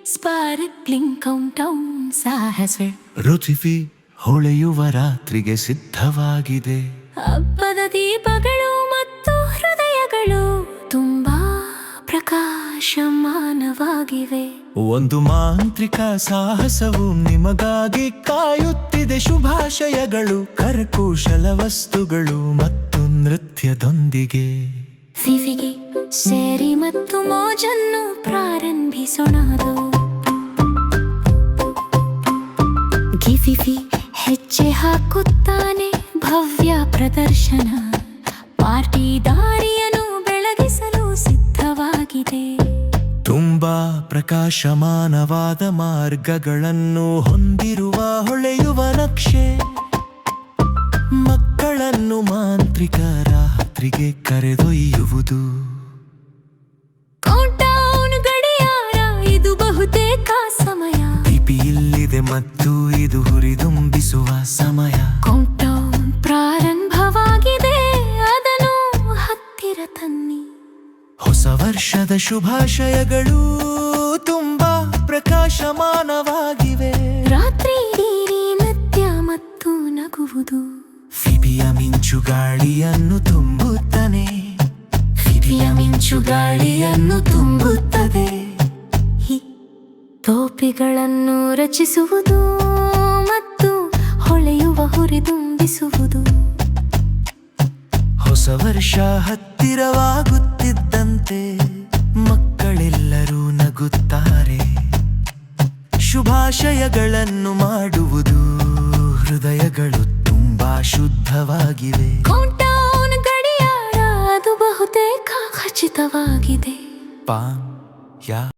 Sparkling countdown ಸಾಹಸ ಋತುವಿ ಹೊಳೆಯುವ ರಾತ್ರಿಗೆ ಸಿದ್ಧವಾಗಿದೆ. ಹಬ್ಬದ ದೀಪಗಳು ಮತ್ತು ಹೃದಯಗಳು ತುಂಬಾ ಪ್ರಕಾಶಮಾನವಾಗಿವೆ. ಒಂದು ಮಾಂತ್ರಿಕ ಸಾಹಸವು ನಿಮಗಾಗಿ ಕಾಯುತ್ತಿದೆ. ಶುಭಾಶಯಗಳು, ಕರಕುಶಲ ವಸ್ತುಗಳು ಮತ್ತು ನೃತ್ಯದೊಂದಿಗೆ. ಫಿಫಿಗೆ ಸೇರಿ ಮತ್ತು ಮೋಜನ್ನು ಪ್ರಾರಂಭಿಸೋಣದು. ಗಿಫಿಫಿ ಹೆಜ್ಜೆ ಹಾಕುತ್ತಾನೆ, ಭವ್ಯ ಪ್ರದರ್ಶನ. ಪಾರ್ಟಿ ದಾರಿಯನ್ನು ಬೆಳಗಿಸಲು ಸಿದ್ಧವಾಗಿದೆ. ತುಂಬಾ ಪ್ರಕಾಶಮಾನವಾದ ಮಾರ್ಗಗಳನ್ನು ಹೊಂದಿರುವ ಹೊಳೆಯುವ ನಕ್ಷೆ. ಮಕ್ಕಳನ್ನು ಮಾಂತ್ರಿಕ ರಾತ್ರಿಗೆ ಕರೆದೊಯ್ಯುವುದು. ಕೌಂಟೌನ್ ಗಡಿಯಾರ, ಇದು ಬಹುತೇಕ ಸಮಯ. ಪಿಪಿ ಇಲ್ಲಿದೆ ಮತ್ತು ಇದು ಹುರಿದುಂಬಿಸುವ ಸಮಯ. ಕೌಂಟೌನ್ ಪ್ರಾರಂಭವಾಗಿದೆ, ಅದನ್ನು ಹತ್ತಿರ ತನ್ನಿ. ಹೊಸ ವರ್ಷದ ಶುಭಾಶಯಗಳು ತುಂಬಾ ಪ್ರಕಾಶಮಾನವಾಗಿವೆ. ರಾತ್ರಿ ಇಡೀ ನೃತ್ಯ ಮತ್ತು ನಗುವುದು. ಫಿಬಿಯ ಮಿಂಚು ಗಾಳಿಯನ್ನು ತುಂಬುತ್ತಾನೆ. ಫಿಬಿಯ ಮಿಂಚು ಗಾಳಿಯನ್ನು ತುಂಬುತ್ತದೆ. ಟೋಪಿಗಳನ್ನು ರಚಿಸುವುದು ಮತ್ತು ಹೊಳೆಯುವ ಹುರಿದುಂಬಿಸುವುದು. ಹೊಸ ವರ್ಷ ಹತ್ತಿರವಾಗುತ್ತಿದ್ದಂತೆ ಮಕ್ಕಳೆಲ್ಲರೂ ನಗುತ್ತಾರೆ. ಶುಭಾಶಯಗಳನ್ನು ಮಾಡುವುದು. ಹೃದಯಗಳು ತುಂಬಾ ಶುದ್ಧವಾಗಿವೆ. ಕೌಂಟೌನ್ ಗಡಿಯಾರ, ಅದು ಬಹುತೇಕ ಖಚಿತವಾಗಿದೆ. ಪಾ ಯಾ